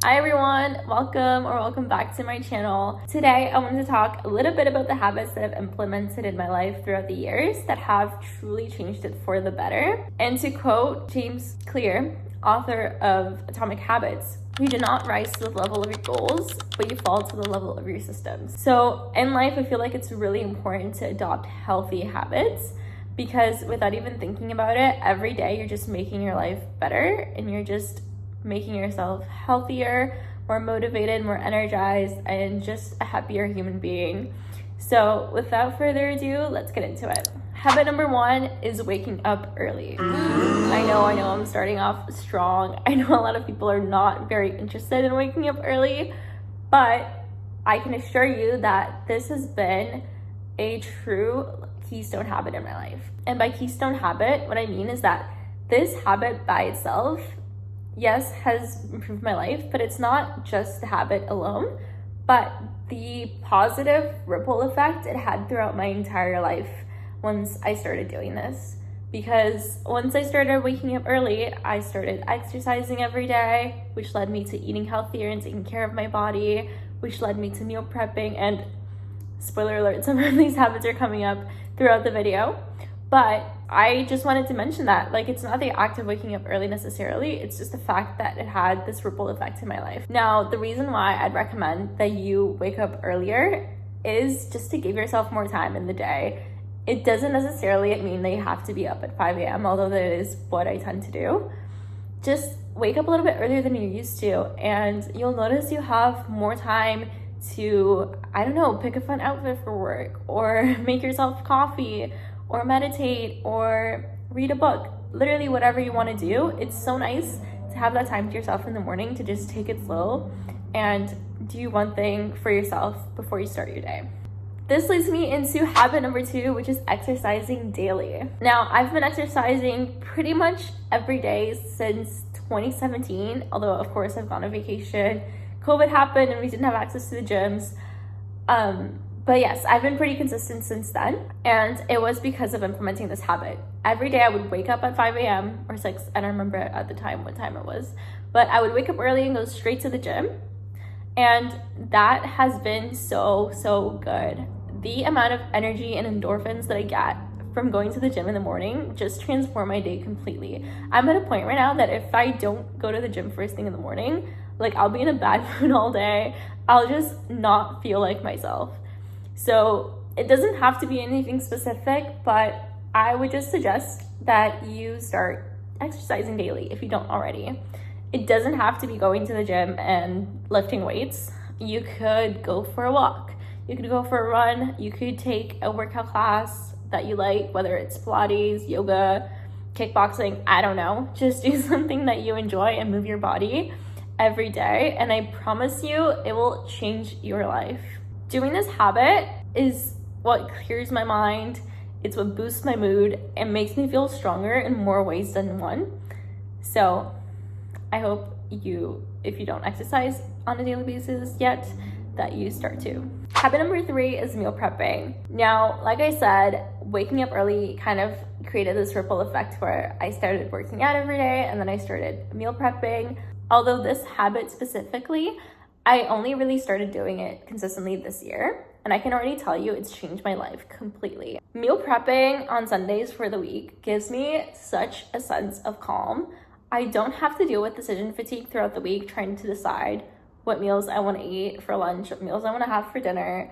Hi everyone, welcome back to my channel. Today I wanted to talk a little bit about the habits that I've implemented in my life throughout the years that have truly changed it for the better. And to quote James Clear, author of Atomic Habits, you do not rise to the level of your goals, but you fall to the level of your systems. So in life, I feel like it's really important to adopt healthy habits, because without even thinking about it, every day you're just making your life better and you're just making yourself healthier, more motivated, more energized, and just a happier human being. So without further ado, let's get into it. Habit number 1 is waking up early. I know, I'm starting off strong. I know a lot of people are not very interested in waking up early, but I can assure you that this has been a true keystone habit in my life. And by keystone habit, what I mean is that this habit by itself, yes, has improved my life, but it's not just the habit alone, but the positive ripple effect it had throughout my entire life once I started doing this. Because once I started waking up early, I started exercising every day, which led me to eating healthier and taking care of my body, which led me to meal prepping. And spoiler alert, some of these habits are coming up throughout the video. But I just wanted to mention that, it's not the act of waking up early necessarily, it's just the fact that it had this ripple effect in my life. Now, the reason why I'd recommend that you wake up earlier is just to give yourself more time in the day. It doesn't necessarily mean that you have to be up at 5 a.m., although that is what I tend to do. Just wake up a little bit earlier than you're used to, and you'll notice you have more time to, pick a fun outfit for work, or make yourself coffee, or meditate, or read a book. Literally whatever you want to do. It's so nice to have that time to yourself in the morning to just take it slow and do one thing for yourself before you start your day. This leads me into habit number 2, which is exercising daily. Now, I've been exercising pretty much every day since 2017, although of course I've gone on vacation. COVID happened and we didn't have access to the gyms. But yes, I've been pretty consistent since then, and it was because of implementing this habit. Every day I would wake up at 5 a.m. or 6, I don't remember at the time what time it was, but I would wake up early and go straight to the gym, and that has been so good. The amount of energy and endorphins that I get from going to the gym in the morning just transform my day completely. I'm at a point right now that if I don't go to the gym first thing in the morning, I'll be in a bad mood all day. I'll just not feel like myself. So it doesn't have to be anything specific, but I would just suggest that you start exercising daily if you don't already. It doesn't have to be going to the gym and lifting weights. You could go for a walk. You could go for a run. You could take a workout class that you like, whether it's Pilates, yoga, kickboxing, I don't know. Just do something that you enjoy and move your body every day. And I promise you, it will change your life. Doing this habit is what clears my mind. It's what boosts my mood and makes me feel stronger in more ways than one. So I hope if you don't exercise on a daily basis yet, that you start to. Habit number 3 is meal prepping. Now, like I said, waking up early kind of created this ripple effect where I started working out every day and then I started meal prepping. Although this habit specifically, I only really started doing it consistently this year, and I can already tell you it's changed my life completely. Meal prepping on Sundays for the week gives me such a sense of calm. I don't have to deal with decision fatigue throughout the week trying to decide what meals I want to eat for lunch, what meals I want to have for dinner.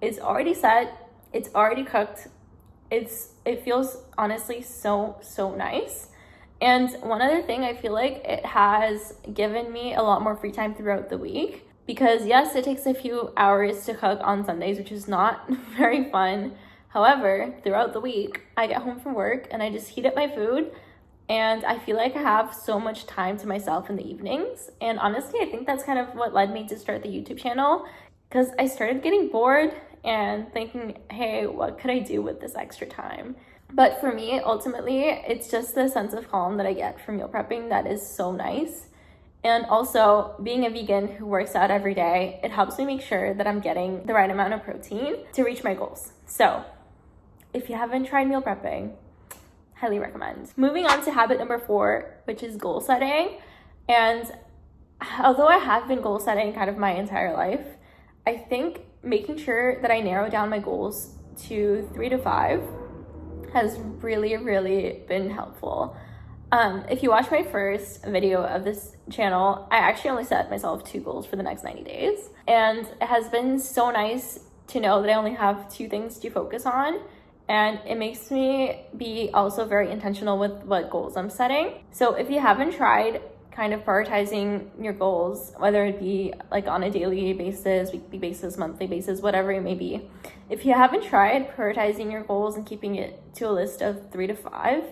It's already set, it's already cooked. It feels honestly so nice. And one other thing, I feel like it has given me a lot more free time throughout the week, because yes, it takes a few hours to cook on Sundays, which is not very fun. However, throughout the week, I get home from work and I just heat up my food, and I feel like I have so much time to myself in the evenings. And honestly, I think that's kind of what led me to start the YouTube channel, because I started getting bored and thinking, hey, what could I do with this extra time? But for me, ultimately, it's just the sense of calm that I get from meal prepping that is so nice. And also, being a vegan who works out every day, it helps me make sure that I'm getting the right amount of protein to reach my goals. So if you haven't tried meal prepping, highly recommend. Moving on to habit number 4, which is goal setting. And although I have been goal setting kind of my entire life, I think making sure that I narrow down my goals to 3 to 5 has really, really been helpful. If you watch my first video of this channel, I actually only set myself 2 goals for the next 90 days. And it has been so nice to know that I only have 2 things to focus on. And it makes me be also very intentional with what goals I'm setting. So if you haven't tried kind of prioritizing your goals, whether it be like on a daily basis, weekly basis, monthly basis, whatever it may be, if you haven't tried prioritizing your goals and keeping it to a list of 3 to 5,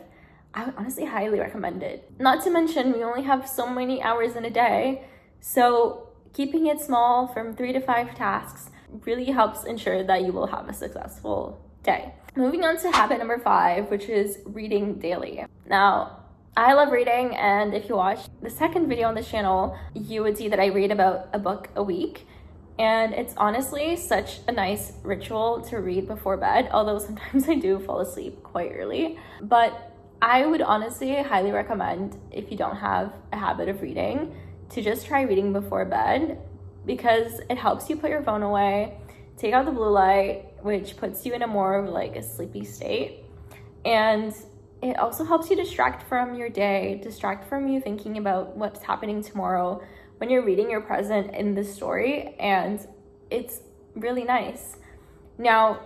I would honestly highly recommend it. Not to mention, we only have so many hours in a day, so keeping it small from 3 to 5 tasks really helps ensure that you will have a successful day. Moving on to habit number 5, which is reading daily. Now, I love reading, and if you watch the second video on this channel, you would see that I read about a book a week. And it's honestly such a nice ritual to read before bed, although sometimes I do fall asleep quite early. But I would honestly highly recommend, if you don't have a habit of reading, to just try reading before bed, because it helps you put your phone away, take out the blue light, which puts you in a more of like a sleepy state. And it also helps you distract from your day, distract from you thinking about what's happening tomorrow. When you're reading, you're present in the story, and it's really nice. Now,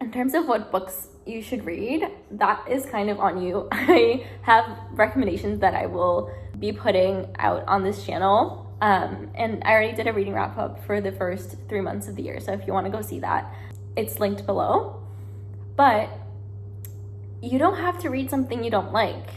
in terms of what books you should read, that is kind of on you. I have recommendations that I will be putting out on this channel. And I already did a reading wrap up for the first 3 months of the year. So if you want to go see that, it's linked below. But you don't have to read something you don't like.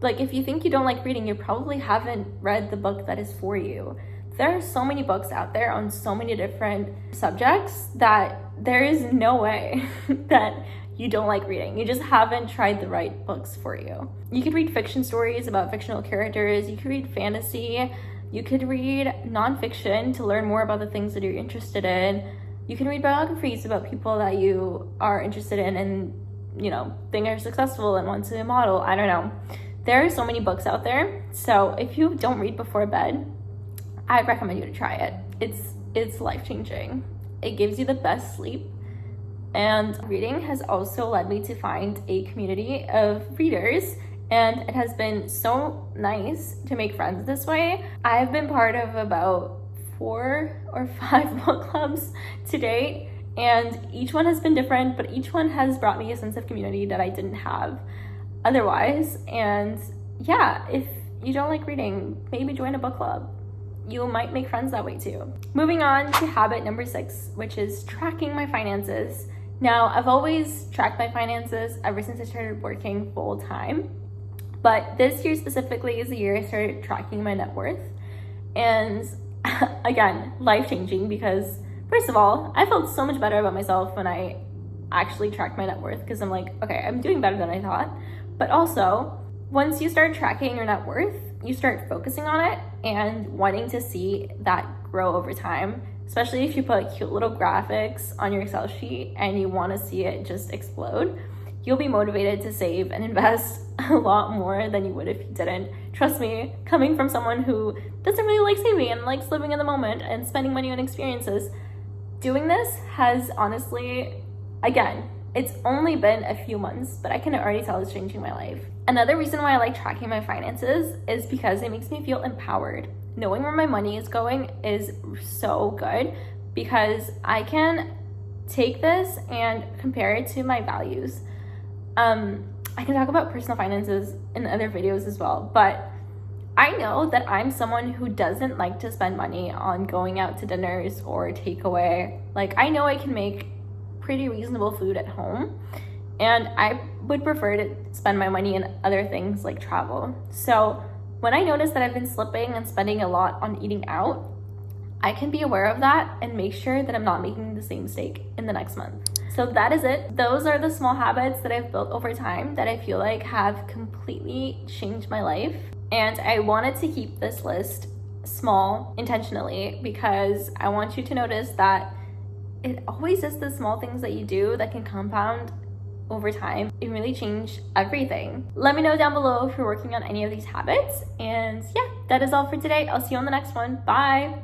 Like, if you think you don't like reading, you probably haven't read the book that is for you. There are so many books out there on so many different subjects that there is no way that you don't like reading. You just haven't tried the right books for you. You could read fiction stories about fictional characters. You could read fantasy. You could read nonfiction to learn more about the things that you're interested in. You can read biographies about people that you are interested in and, you know, think are successful and want to model. I don't know. There are so many books out there. So if you don't read before bed, I'd recommend you to try it. It's life-changing. It gives you the best sleep. And reading has also led me to find a community of readers, and it has been so nice to make friends this way. I've been part of about 4 or 5 book clubs to date, and each one has been different, but each one has brought me a sense of community that I didn't have otherwise. And yeah, if you don't like reading, maybe join a book club. You might make friends that way too. Moving on to habit number 6, which is tracking my finances. Now, I've always tracked my finances ever since I started working full time, but this year specifically is the year I started tracking my net worth. And again, life-changing, because first of all, I felt so much better about myself when I actually tracked my net worth, because I'm like, okay, I'm doing better than I thought. But also, once you start tracking your net worth, you start focusing on it and wanting to see that grow over time, especially if you put cute little graphics on your Excel sheet and you want to see it just explode. You'll be motivated to save and invest a lot more than you would if you didn't. Trust me, coming from someone who doesn't really like saving and likes living in the moment and spending money on experiences, doing this has honestly, again, it's only been a few months, but I can already tell it's changing my life. Another reason why I like tracking my finances is because it makes me feel empowered. Knowing where my money is going is so good, because I can take this and compare it to my values. I can talk about personal finances in other videos as well, but I know that I'm someone who doesn't like to spend money on going out to dinners or takeaway. Like, I know I can make pretty reasonable food at home, and I would prefer to spend my money in other things like travel. So when I notice that I've been slipping and spending a lot on eating out, I can be aware of that and make sure that I'm not making the same mistake in the next month. So that is it. Those are the small habits that I've built over time that I feel like have completely changed my life. And I wanted to keep this list small intentionally, because I want you to notice that it always is the small things that you do that can compound over time, it really changed everything. Let me know down below if you're working on any of these habits. And yeah, that is all for today. I'll see you on the next one. Bye.